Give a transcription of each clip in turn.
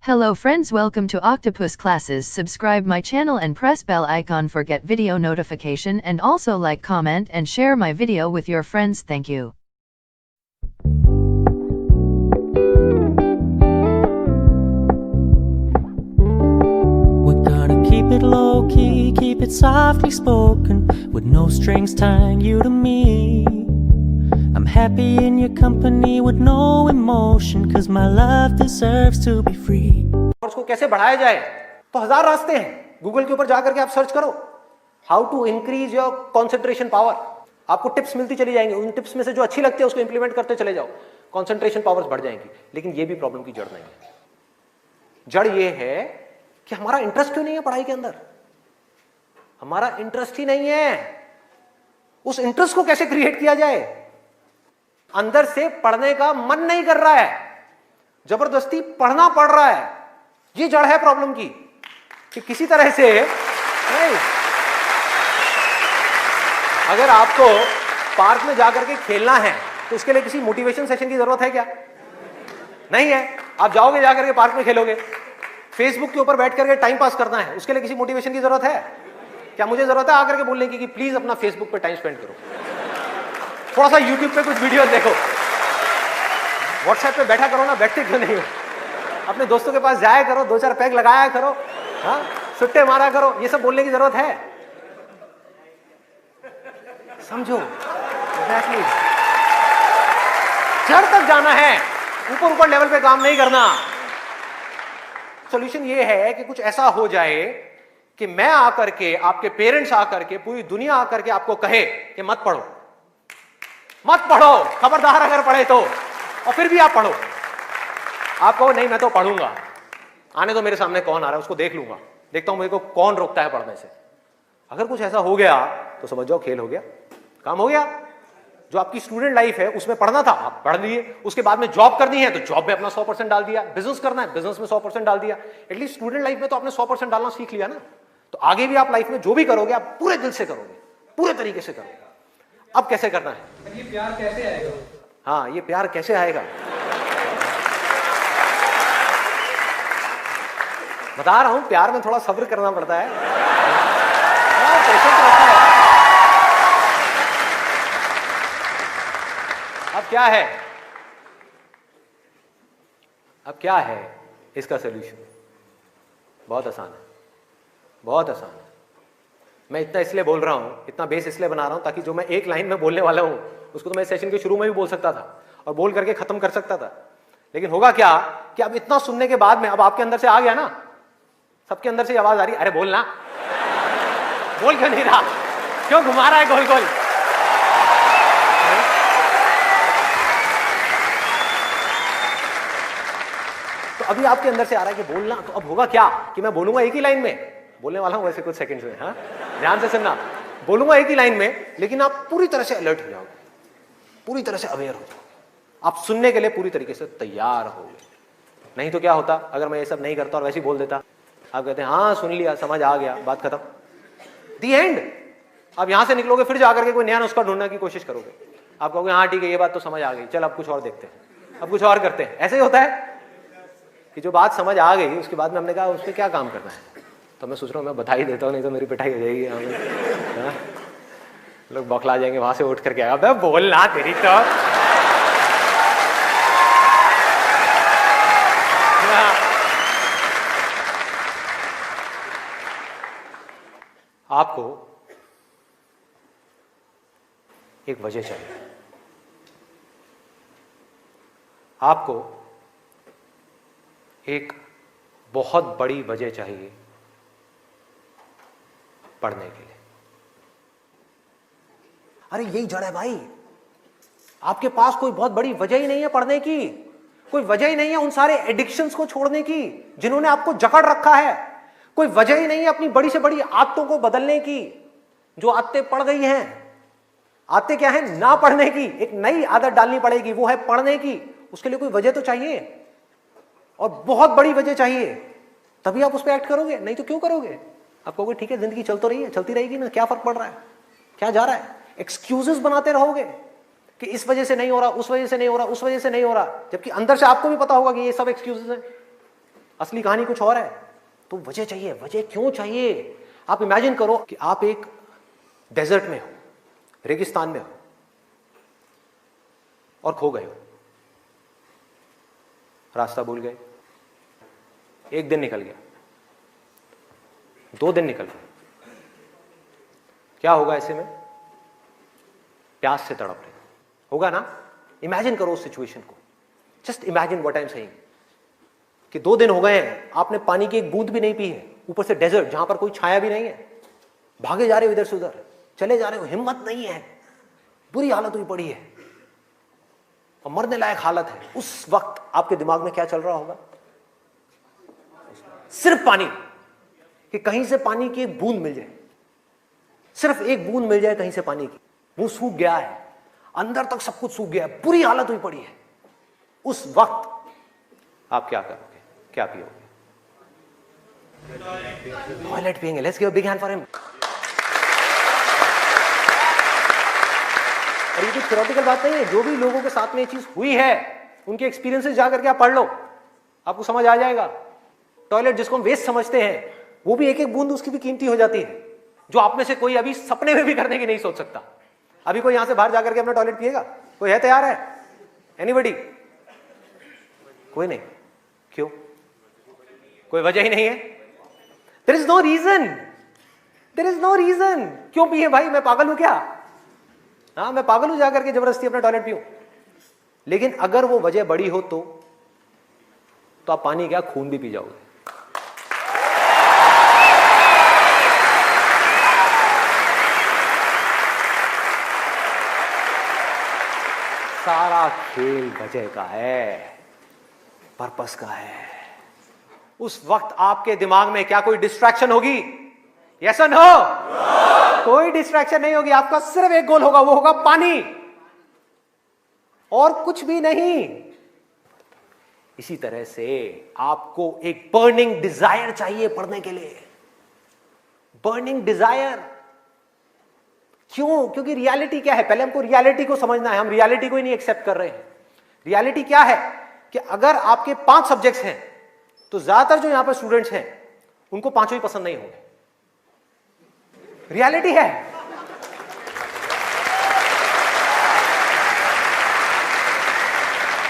Hello friends, welcome to Octopus Classes. Subscribe my channel and press bell icon for get video notification, and also like, comment and share my video with your friends. Thank you. We're gonna keep it low key, keep it softly spoken, with no strings tying you to me. I'm happy in your company with no emotion, cause my love deserves to be free. और उसको कैसे बढ़ाया जाए, तो हजार रास्ते हैं। Google के ऊपर जाकर के आप सर्च करो how to increase your concentration power. आपको टिप्स मिलती चली जाएंगी, उन टिप्स में से जो अच्छी लगती है उसको इंप्लीमेंट करते चले जाओ, कंसंट्रेशन पावर्स बढ़ जाएंगी। लेकिन ये भी प्रॉब्लम की जड़ नहीं है। जड़ ये है कि हमारा इंटरेस्ट क्यों नहीं है पढ़ाई के अंदर। हमारा इंटरेस्ट ही नहीं है। उस इंटरेस्ट को कैसे क्रिएट किया जाए। अंदर से पढ़ने का मन नहीं कर रहा है, जबरदस्ती पढ़ना पड़ रहा है। ये जड़ है प्रॉब्लम की, कि किसी तरह से नहीं। अगर आपको पार्क में जाकर के खेलना है तो उसके लिए किसी मोटिवेशन सेशन की जरूरत है क्या? नहीं है। आप जाओगे जाकर के पार्क में खेलोगे। फेसबुक के ऊपर बैठ करके टाइम पास करना है, उसके लिए किसी मोटिवेशन की जरूरत है क्या? मुझे जरूरत है आकर के बोलने की कि प्लीज अपना फेसबुक पे टाइम स्पेंड करो, थोड़ा सा यूट्यूब पे कुछ वीडियो देखो, व्हाट्सएप पे बैठा करो ना, बैठते क्यों नहीं हो? अपने दोस्तों के पास जाया करो, 2-4 पैग लगाया करो, हाँ, सुट्टे मारा करो। ये सब बोलने की जरूरत है? समझो, एग्जैक्टली जड़ तक जाना है, ऊपर ऊपर लेवल पे काम नहीं करना। सॉल्यूशन ये है कि कुछ ऐसा हो जाए कि मैं आकर के, आपके पेरेंट्स आकर के, पूरी दुनिया आकर के आपको कहे कि मत पढ़ो, मत पढ़ो, खबरदार अगर पढ़े तो, और फिर भी आप पढ़ो। आप कहो नहीं मैं तो पढ़ूंगा, आने तो मेरे सामने कौन आ रहा है उसको देख लूंगा, देखता हूं मेरे को कौन रोकता है पढ़ने से। अगर कुछ ऐसा हो गया तो समझ जाओ खेल हो गया, काम हो गया। जो आपकी स्टूडेंट लाइफ है उसमें पढ़ना था, आप पढ़ लिए। उसके बाद में जॉब करनी है तो जॉब में अपना 100% डाल दिया। बिजनेस करना है, बिजनेस में 100% डाल दिया। एटलीस्ट स्टूडेंट लाइफ में तो आपने 100% डालना सीख लिया ना। तो आगे भी आप लाइफ में जो भी करोगे आप पूरे दिल से करोगे, पूरे तरीके से करोगे। अब कैसे करना है? ये प्यार कैसे आएगा? हाँ, ये प्यार कैसे आएगा बता रहा हूं। प्यार में थोड़ा सब्र करना पड़ता है, पेशेंस रखना है। अब क्या है, अब क्या है इसका सलूशन? बहुत आसान है, बहुत आसान है। मैं इतना इसलिए बोल रहा हूं, इतना बेस इसलिए बना रहा हूं ताकि जो मैं एक लाइन में बोलने वाला हूं उसको तो मैं सेशन के शुरू में भी बोल सकता था और बोल करके खत्म कर सकता था। लेकिन होगा क्या कि अब इतना सुनने के बाद में अब आपके अंदर से आ गया ना, सबके अंदर से आवाज आ रही, अरे बोलना, बोल क्यों नहीं रहा, क्यों घुमा रहा है गोल गोल। तो अभी आपके अंदर से आ रहा है कि बोलना। तो अब होगा क्या कि मैं बोलूंगा एक ही लाइन में, बोलने वाला हूं वैसे कुछ सेकंड्स में, हाँ ध्यान से सुनना। बोलूंगा एक ही लाइन में, लेकिन आप पूरी तरह से अलर्ट हो जाओगे, पूरी तरह से अवेयर हो जाओगे, आप सुनने के लिए पूरी तरीके से तैयार होगे। नहीं तो क्या होता अगर मैं ये सब नहीं करता और वैसे ही बोल देता, आप कहते हैं हाँ सुन लिया, समझ आ गया, बात खत्म, दी एंड। अब यहां से निकलोगे फिर जाकर के कोई नया नुस्खा ढूंढने की कोशिश करोगे। आप कहोगे हाँ ठीक है ये बात तो समझ आ गई, चल अब कुछ और देखते हैं, अब कुछ और करते हैं। ऐसे ही होता है कि जो बात समझ आ गई उसके बाद में हमने कहा उस पर क्या काम करना है। तो मैं सोच रहा हूँ मैं बधाई देता हूँ, नहीं तो मेरी पिटाई हो जाएगी। हाँ? लोग बौखला जाएंगे वहां से उठ करके, अबे बोलना तेरी तो। आपको एक वजह चाहिए, आपको एक बहुत बड़ी वजह चाहिए पढ़ने के लिए। अरे यही जड़ है भाई, आपके पास कोई बहुत बड़ी वजह ही नहीं है पढ़ने की, कोई वजह ही नहीं है उन सारे एडिक्शंस को छोड़ने की जिन्होंने आपको जकड़ रखा है, कोई वजह ही नहीं है अपनी बड़ी से बड़ी आदतों को बदलने की जो आदतें पड़ गई हैं। आदतें क्या है? ना पढ़ने की। एक नई आदत डालनी पड़ेगी, वो है पढ़ने की। उसके लिए कोई वजह तो चाहिए, और बहुत बड़ी वजह चाहिए, तभी आप उस पर एक्ट करोगे। नहीं तो क्यों करोगे? आप कहोगे ठीक है जिंदगी चल तो रही है, चलती रहेगी ना, क्या फर्क पड़ रहा है, क्या जा रहा है। एक्सक्यूजेस बनाते रहोगे कि इस वजह से नहीं हो रहा, उस वजह से नहीं हो रहा, उस वजह से नहीं हो रहा, जबकि अंदर से आपको भी पता होगा कि ये सब एक्सक्यूजेस हैं। असली कहानी कुछ और है। तो वजह चाहिए। वजह क्यों चाहिए? आप इमेजिन करो कि आप एक डेजर्ट में हो, रेगिस्तान में हो और खो गए हो, रास्ता भूल गए। 1 दिन निकल गया, 2 दिन निकल गए, क्या होगा ऐसे में? प्यास से तड़प रहे होगा ना? इमेजिन करो उस सिचुएशन को। Just imagine what I am saying कि 2 दिन हो गए हैं, आपने पानी की एक बूंद भी नहीं पी है, ऊपर से डेजर्ट जहां पर कोई छाया भी नहीं है, भागे जा रहे हो इधर से उधर, चले जा रहे हो, हिम्मत नहीं है, बुरी हालत हुई पड़ी है और मरने लायक हालत है। उस वक्त आपके दिमाग में क्या चल रहा होगा? सिर्फ पानी, कि कहीं से पानी की एक बूंद मिल जाए, सिर्फ एक बूंद मिल जाए कहीं से पानी की। वो सूख गया है, अंदर तक सब कुछ सूख गया है, बुरी हालत हुई पड़ी है। उस वक्त आप क्या करोगे? क्या पियोगे? टॉयलेट पिएंगे। Let's give a big hand for him. और ये कोई थ्योरेटिकल बात नहीं है, जो भी लोगों के साथ में ये चीज हुई है उनके एक्सपीरियंसेस जाकर के आप पढ़ लो, आपको समझ आ जाएगा। टॉयलेट जिसको हम वेस्ट समझते हैं, वो भी एक एक बूंद उसकी भी कीमती हो जाती है, जो आप में से कोई अभी सपने में भी करने की नहीं सोच सकता। अभी कोई यहां से बाहर जाकर के अपना टॉयलेट पिएगा? कोई है तैयार है? एनीबॉडी? कोई नहीं। क्यों? कोई वजह ही नहीं है। There is no reason, there is no reason. क्यों पिए भाई? मैं पागल हूं क्या? हाँ, मैं पागल हूं जाकर के जबरदस्ती अपना टॉयलेट पीऊं? लेकिन अगर वो वजह बड़ी हो तो आप पानी क्या, खून भी पी जाओगे। सारा खेल वजह का है, पर्पस का है। उस वक्त आपके दिमाग में क्या कोई डिस्ट्रैक्शन होगी? यस और नो? कोई डिस्ट्रैक्शन नहीं होगी। आपका सिर्फ एक गोल होगा, वो होगा पानी, और कुछ भी नहीं। इसी तरह से आपको एक बर्निंग डिजायर चाहिए पढ़ने के लिए। बर्निंग डिजायर क्यों? क्योंकि रियलिटी क्या है? पहले हमको रियलिटी को समझना है। हम रियलिटी को ही नहीं एक्सेप्ट कर रहे हैं। रियलिटी क्या है कि अगर आपके 5 सब्जेक्ट्स हैं तो ज्यादातर जो यहां पर स्टूडेंट्स हैं उनको 5 ही पसंद नहीं होंगे। रियलिटी है।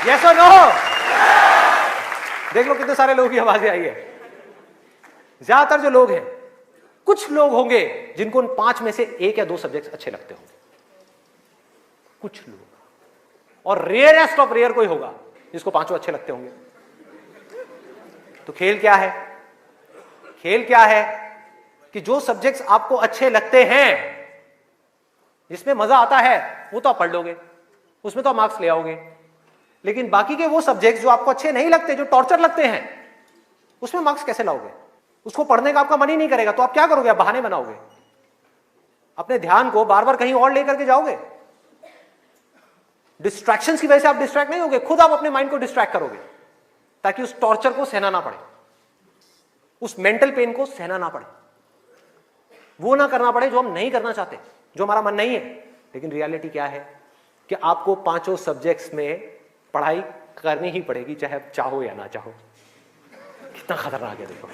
यस और नो? देख लो कितने सारे लोगों की आवाजें आई है। ज्यादातर जो लोग हैं, कुछ लोग होंगे जिनको उन 5 में से 1 या 2 सब्जेक्ट्स अच्छे लगते होंगे, कुछ लोग, और रेयरेस्ट ऑफ रेयर कोई होगा जिसको 5 अच्छे लगते होंगे। तो खेल क्या है? खेल क्या है कि जो सब्जेक्ट्स आपको अच्छे लगते हैं, जिसमें मजा आता है, वो तो आप पढ़ लोगे, उसमें तो आप मार्क्स ले आओगे। लेकिन बाकी के वो सब्जेक्ट्स जो आपको अच्छे नहीं लगते, जो टॉर्चर लगते हैं, उसमें मार्क्स कैसे लाओगे? उसको पढ़ने का आपका मन ही नहीं करेगा, तो आप क्या करोगे? आप बहाने बनाओगे, अपने ध्यान को बार बार कहीं और लेकर के जाओगे। डिस्ट्रैक्शंस की वजह से आप डिस्ट्रैक्ट नहीं होगे, खुद आप अपने माइंड को डिस्ट्रैक्ट करोगे, ताकि उस टॉर्चर को सहना ना पड़े, उस मेंटल पेन को सहना ना पड़े, वो ना करना पड़े जो हम नहीं करना चाहते, जो हमारा मन नहीं है। लेकिन रियलिटी क्या है कि आपको 5 सब्जेक्ट्स में पढ़ाई करनी ही पड़ेगी, चाहे आप चाहो या ना चाहो। कितना खतरनाक है देखो।